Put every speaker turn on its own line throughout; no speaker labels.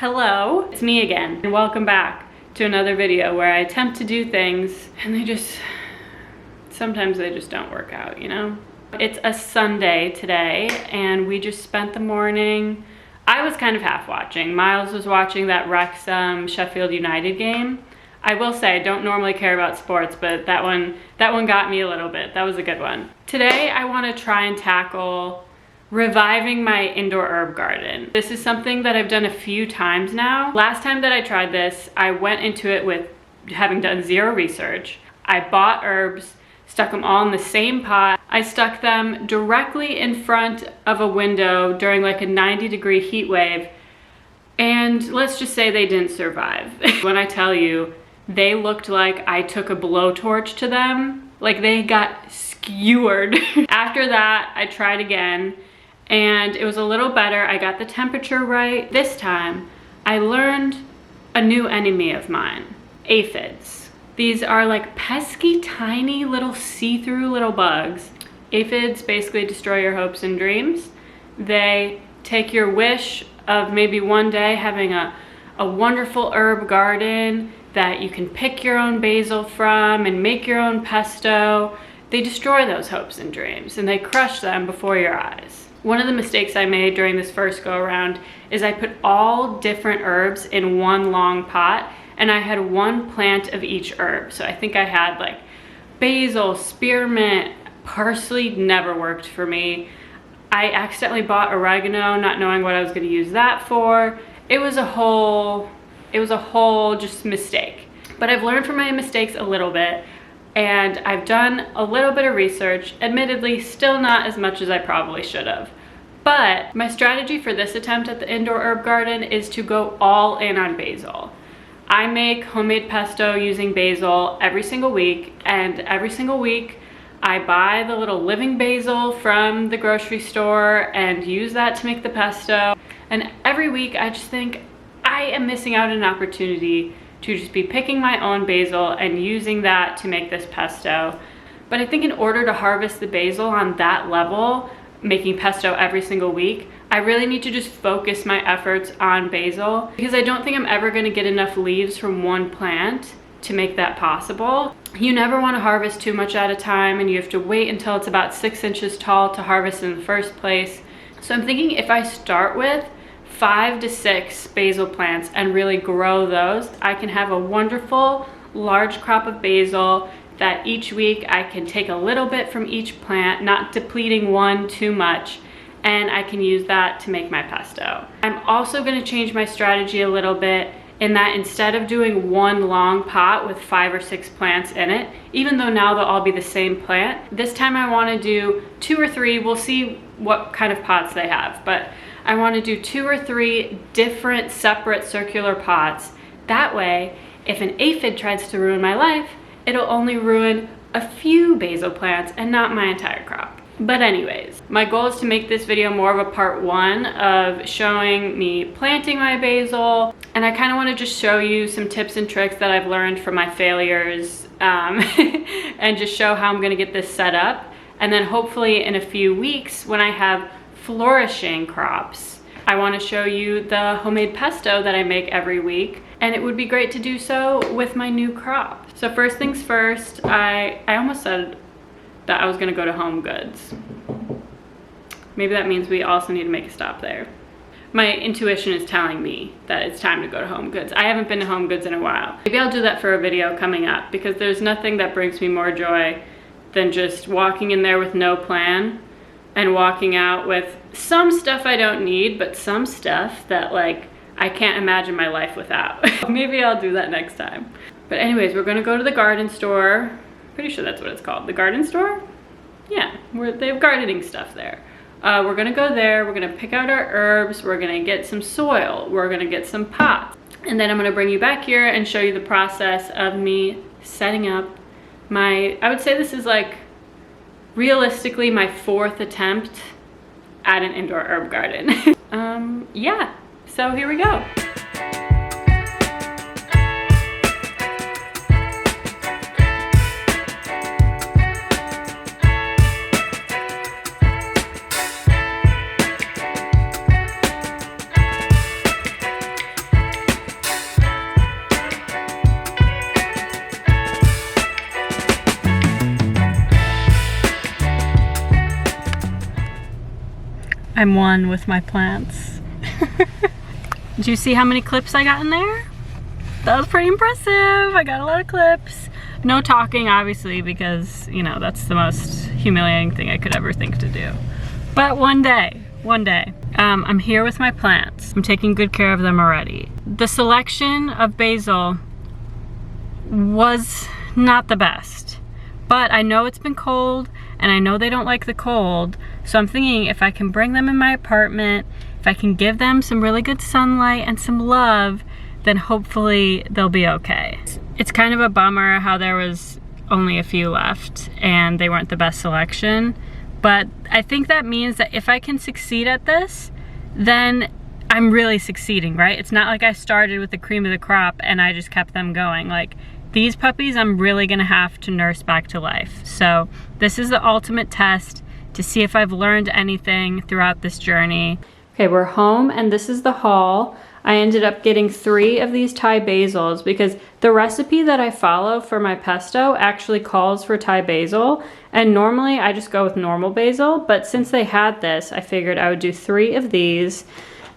Hello, it's me again, and welcome back to another video where I attempt to do things and sometimes they just don't work out, you know? It's a Sunday today and we just spent the morning. I was kind of half watching. Miles was watching that Wrexham Sheffield United game. I will say I don't normally care about sports, but that one got me a little bit. That was a good one. Today I want to try and tackle reviving my indoor herb garden. This is something that I've done a few times now. Last time that I tried this, I went into it with having done zero research. I bought herbs, stuck them all in the same pot. I stuck them directly in front of a window during like a 90-degree heat wave, and let's just say they didn't survive. When I tell you, they looked like I took a blowtorch to them. Like they got skewered. After that, I tried again, and it was a little better. I got the temperature right. This time, I learned a new enemy of mine, aphids. These are like pesky, tiny little see-through little bugs. Aphids basically destroy your hopes and dreams. They take your wish of maybe one day having a wonderful herb garden that you can pick your own basil from and make your own pesto. They destroy those hopes and dreams and they crush them before your eyes. One of the mistakes I made during this first go around is I put all different herbs in one long pot, and I had one plant of each herb. So I think I had like basil, spearmint, parsley never worked for me. I accidentally bought oregano, not knowing what I was gonna use that for. It was a whole just mistake. But I've learned from my mistakes a little bit, and I've done a little bit of research, admittedly still not as much as I probably should have. But my strategy for this attempt at the indoor herb garden is to go all in on basil. I make homemade pesto using basil every single week, and every single week I buy the little living basil from the grocery store and use that to make the pesto. And every week I just think I am missing out on an opportunity to just be picking my own basil and using that to make this pesto. But I think in order to harvest the basil on that level, making pesto every single week, I really need to just focus my efforts on basil, because I don't think I'm ever gonna get enough leaves from one plant to make that possible. You never wanna harvest too much at a time, and you have to wait until it's about 6 inches tall to harvest in the first place. So I'm thinking if I start with 5 to 6 basil plants and really grow those, I can have a wonderful large crop of basil that each week I can take a little bit from each plant, not depleting one too much, and I can use that to make my pesto. I'm also gonna change my strategy a little bit in that instead of doing one long pot with 5 or 6 plants in it, even though now they'll all be the same plant, this time I wanna do 2 or 3, we'll see what kind of pots they have, but I wanna do 2 or 3 different separate circular pots. That way, if an aphid tries to ruin my life, it'll only ruin a few basil plants and not my entire crop. But anyways, my goal is to make this video more of a part 1 of showing me planting my basil, and I kind of want to just show you some tips and tricks that I've learned from my failures, and just show how I'm going to get this set up. And then hopefully in a few weeks, when I have flourishing crops, I want to show you the homemade pesto that I make every week, and it would be great to do so with my new crop. So first things first, I almost said that I was gonna go to Home Goods. Maybe that means we also need to make a stop there. My intuition is telling me that it's time to go to Home Goods. I haven't been to Home Goods in a while. Maybe I'll do that for a video coming up, because there's nothing that brings me more joy than just walking in there with no plan and walking out with some stuff I don't need, but some stuff that like I can't imagine my life without. Maybe I'll do that next time. But anyways, we're gonna go to the garden store. Pretty sure that's what it's called, the garden store? Yeah, they have gardening stuff there. We're gonna go there, we're gonna pick out our herbs, we're gonna get some soil, we're gonna get some pots. And then I'm gonna bring you back here and show you the process of me setting up I would say this is like, realistically, my 4th attempt at an indoor herb garden. Yeah, so here we go. I'm one with my plants. Did you see how many clips I got in there? That was pretty impressive. I got a lot of clips. No talking, obviously, because, you know, that's the most humiliating thing I could ever think to do. But one day. I'm here with my plants. I'm taking good care of them already. The selection of basil was not the best, but I know it's been cold and I know they don't like the cold, so I'm thinking if I can bring them in my apartment, if I can give them some really good sunlight and some love, then hopefully they'll be okay. It's kind of a bummer how there was only a few left and they weren't the best selection, but I think that means that if I can succeed at this, then I'm really succeeding, right? It's not like I started with the cream of the crop and I just kept them going. Like, these puppies I'm really gonna have to nurse back to life. So this is the ultimate test to see if I've learned anything throughout this journey. Okay, we're home and this is the haul. I ended up getting 3 of these Thai basils because the recipe that I follow for my pesto actually calls for Thai basil, and normally I just go with normal basil, but since they had this, I figured I would do 3 of these,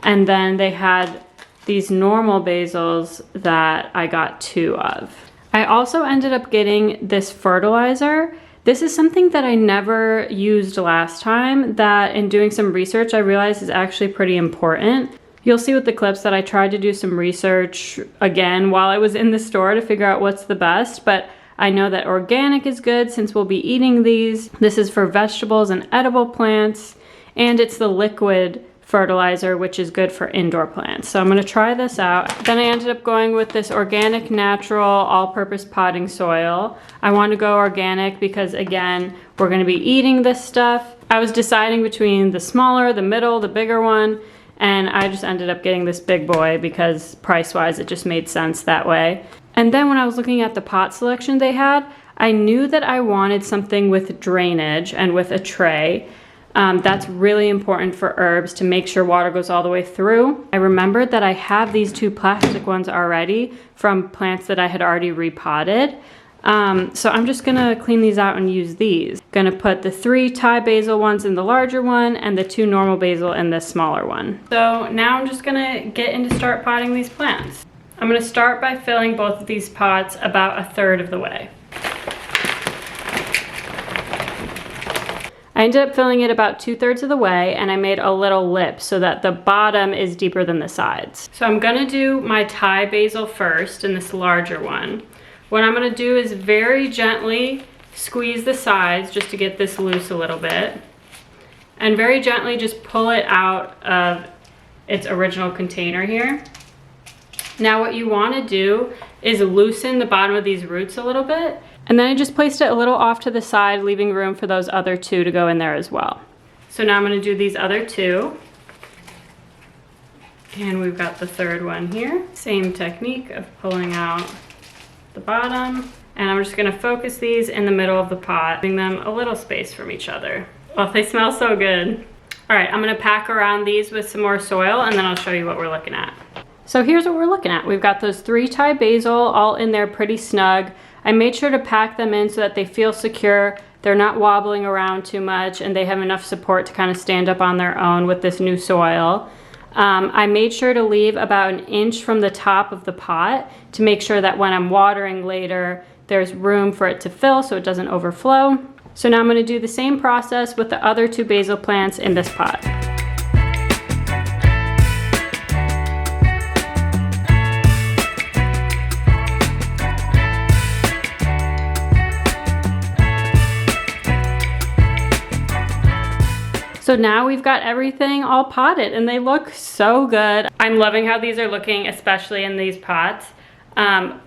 and then they had these normal basils that I got 2 of. I also ended up getting this fertilizer. This is something that I never used last time that in doing some research I realized is actually pretty important. You'll see with the clips that I tried to do some research again while I was in the store to figure out what's the best, but I know that organic is good since we'll be eating these. This is for vegetables and edible plants, and it's the liquid fertilizer, which is good for indoor plants. So I'm gonna try this out. Then I ended up going with this organic, natural, all-purpose potting soil. I want to go organic because, again, we're gonna be eating this stuff. I was deciding between the smaller, the middle, the bigger one, and I just ended up getting this big boy because price-wise it just made sense that way. And then when I was looking at the pot selection they had, I knew that I wanted something with drainage and with a tray. That's really important for herbs to make sure water goes all the way through. I remembered that I have these 2 plastic ones already from plants that I had already repotted. So I'm just gonna clean these out and use these. Gonna put the 3 Thai basil ones in the larger one and the 2 normal basil in the smaller one. So now I'm just gonna get into start potting these plants. I'm gonna start by filling both of these pots about 1/3 of the way. I ended up filling it about 2/3 of the way, and I made a little lip so that the bottom is deeper than the sides. So I'm gonna do my Thai basil first in this larger one. What I'm gonna do is very gently squeeze the sides just to get this loose a little bit, and very gently just pull it out of its original container here. Now what you wanna do is loosen the bottom of these roots a little bit, and then I just placed it a little off to the side, leaving room for those other 2 to go in there as well. So now I'm gonna do these other 2. And we've got the 3rd one here. Same technique of pulling out the bottom, and I'm just gonna focus these in the middle of the pot, giving them a little space from each other. Oh, they smell so good. All right, I'm gonna pack around these with some more soil, and then I'll show you what we're looking at. So here's what we're looking at. We've got those 3 Thai basil all in there pretty snug. I made sure to pack them in so that they feel secure, they're not wobbling around too much, and they have enough support to kind of stand up on their own with this new soil. I made sure to leave about 1 inch from the top of the pot to make sure that when I'm watering later, there's room for it to fill so it doesn't overflow. So now I'm gonna do the same process with the other 2 basil plants in this pot. So now we've got everything all potted and they look so good. I'm loving how these are looking, especially in these pots.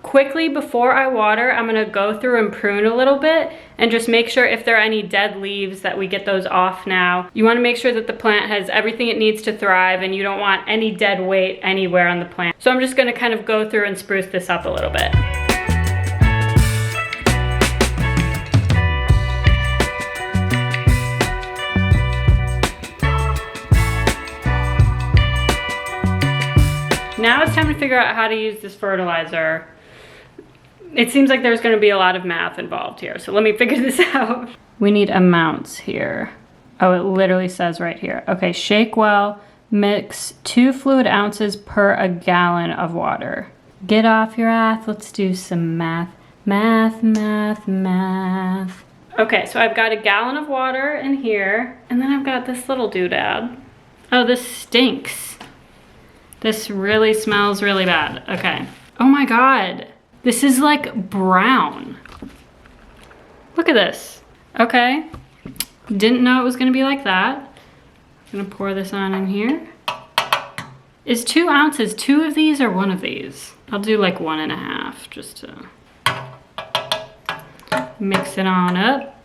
Quickly before I water, I'm gonna go through and prune a little bit and just make sure if there are any dead leaves that we get those off now. You wanna make sure that the plant has everything it needs to thrive and you don't want any dead weight anywhere on the plant. So I'm just gonna kind of go through and spruce this up a little bit. Now it's time to figure out how to use this fertilizer. It seems like there's gonna be a lot of math involved here, so let me figure this out. We need amounts here Oh, it literally says right here. Okay, shake well, mix 2 fluid ounces per a gallon of water. Get off your ass, let's do some math. Math, math, math. Okay, so I've got a gallon of water in here, and then I've got this little doodad. Oh, this stinks. This really smells really bad. Okay. Oh my God. This is like brown. Look at this. Okay. Didn't know it was gonna be like that. I'm gonna pour this on in here. Is 2 ounces 2 of these or 1 of these? I'll do like 1.5 just to mix it on up.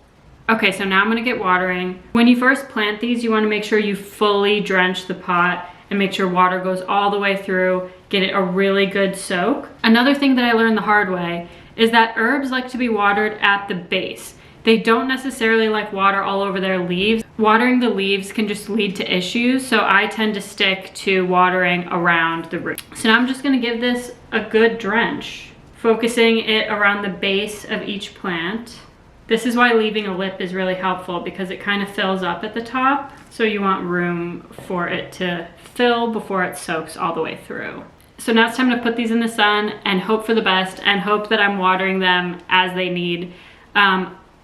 Okay, so now I'm gonna get watering. When you first plant these, you wanna make sure you fully drench the pot and make sure water goes all the way through, get it a really good soak. Another thing that I learned the hard way is that herbs like to be watered at the base. They don't necessarily like water all over their leaves. Watering the leaves can just lead to issues, so I tend to stick to watering around the root. So now I'm just gonna give this a good drench, focusing it around the base of each plant. This is why leaving a lip is really helpful, because it kind of fills up at the top, so you want room for it to fill before it soaks all the way through. So now it's time to put these in the sun and hope for the best and hope that I'm watering them as they need.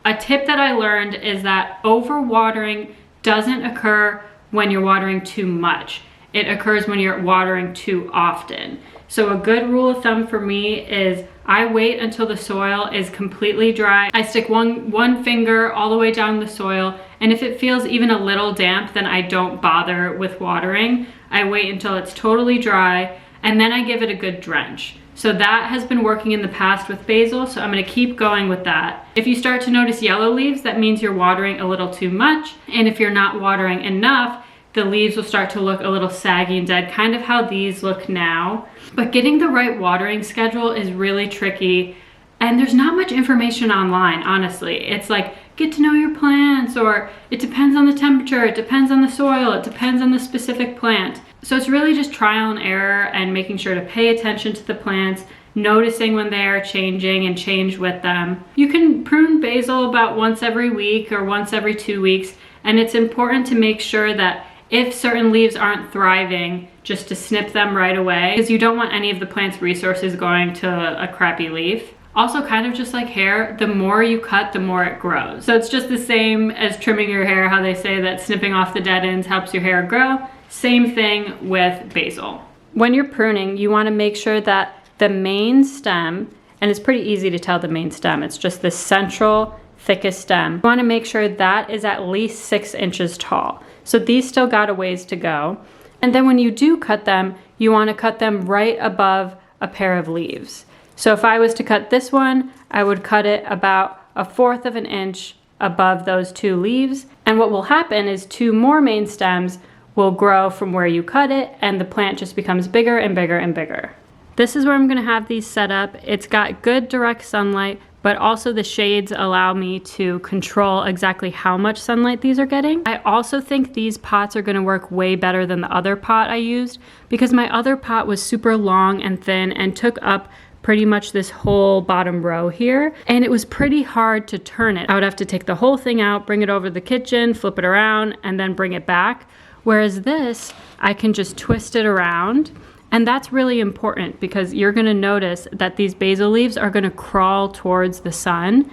A tip that I learned is that overwatering doesn't occur when you're watering too much. It occurs when you're watering too often. So a good rule of thumb for me is I wait until the soil is completely dry. I stick one finger all the way down the soil, and if it feels even a little damp, then I don't bother with watering. I wait until it's totally dry, and then I give it a good drench. So that has been working in the past with basil, so I'm gonna keep going with that. If you start to notice yellow leaves, that means you're watering a little too much, and if you're not watering enough, the leaves will start to look a little saggy and dead, kind of how these look now. But getting the right watering schedule is really tricky, and there's not much information online, honestly. It's like, get to know your plants, or it depends on the temperature, it depends on the soil, it depends on the specific plant. So it's really just trial and error and making sure to pay attention to the plants, noticing when they are changing and change with them. You can prune basil about once every week or once every 2 weeks, and it's important to make sure that if certain leaves aren't thriving, just to snip them right away, because you don't want any of the plant's resources going to a crappy leaf. Also, kind of just like hair, the more you cut, the more it grows. So it's just the same as trimming your hair, how they say that snipping off the dead ends helps your hair grow. Same thing with basil. When you're pruning, you want to make sure that the main stem, and it's pretty easy to tell the main stem, it's just the central thickest stem. You want to make sure that is at least 6 inches tall. So these still got a ways to go. And then when you do cut them, you want to cut them right above a pair of leaves. So if I was to cut this one, I would cut it about 1/4 of an inch above those 2 leaves. And what will happen is 2 more main stems will grow from where you cut it, and the plant just becomes bigger and bigger and bigger. This is where I'm gonna have these set up. It's got good direct sunlight, but also the shades allow me to control exactly how much sunlight these are getting. I also think these pots are gonna work way better than the other pot I used, because my other pot was super long and thin and took up pretty much this whole bottom row here, and it was pretty hard to turn it. I would have to take the whole thing out, bring it over to the kitchen, flip it around, and then bring it back. Whereas this, I can just twist it around. And that's really important, because you're gonna notice that these basil leaves are gonna crawl towards the sun.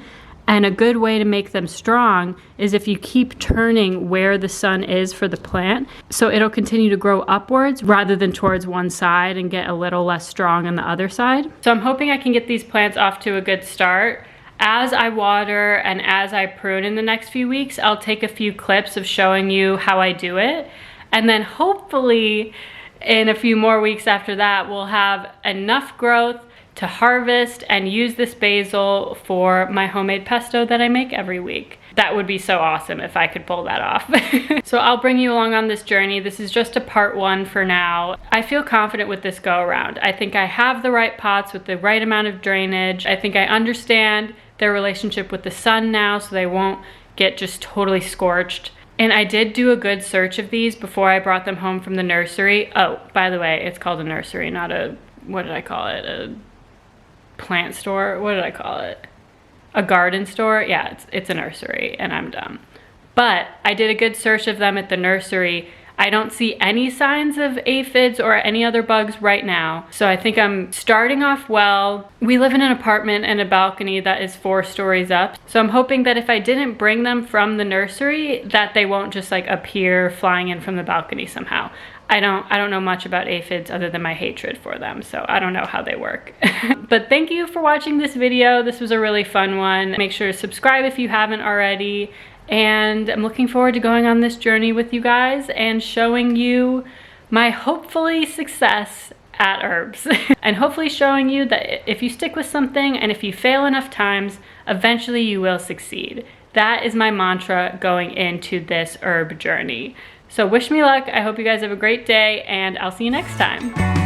And a good way to make them strong is if you keep turning where the sun is for the plant. So it'll continue to grow upwards rather than towards one side and get a little less strong on the other side. So I'm hoping I can get these plants off to a good start. As I water and as I prune in the next few weeks, I'll take a few clips of showing you how I do it. And then hopefully in a few more weeks after that, we'll have enough growth to harvest and use this basil for my homemade pesto that I make every week. That would be so awesome if I could pull that off. So I'll bring you along on this journey. This is just a part 1 for now. I feel confident with this go around. I think I have the right pots with the right amount of drainage. I think I understand their relationship with the sun now, so they won't get just totally scorched. And I did do a good search of these before I brought them home from the nursery. Oh, by the way, it's called a nursery, not a, what did I call it? A plant store? What did I call it? A garden store? Yeah, it's a nursery, and I'm dumb. But I did a good search of them at the nursery. I don't see any signs of aphids or any other bugs right now. So I think I'm starting off well. We live in an apartment and a balcony that is 4 stories up. So I'm hoping that if I didn't bring them from the nursery, that they won't just like appear flying in from the balcony somehow. I don't know much about aphids other than my hatred for them, so I don't know how they work. But thank you for watching this video. This was a really fun one. Make sure to subscribe if you haven't already. And I'm looking forward to going on this journey with you guys and showing you my hopefully success at herbs. And hopefully showing you that if you stick with something and if you fail enough times, eventually you will succeed. That is my mantra going into this herb journey. So wish me luck. I hope you guys have a great day, and I'll see you next time.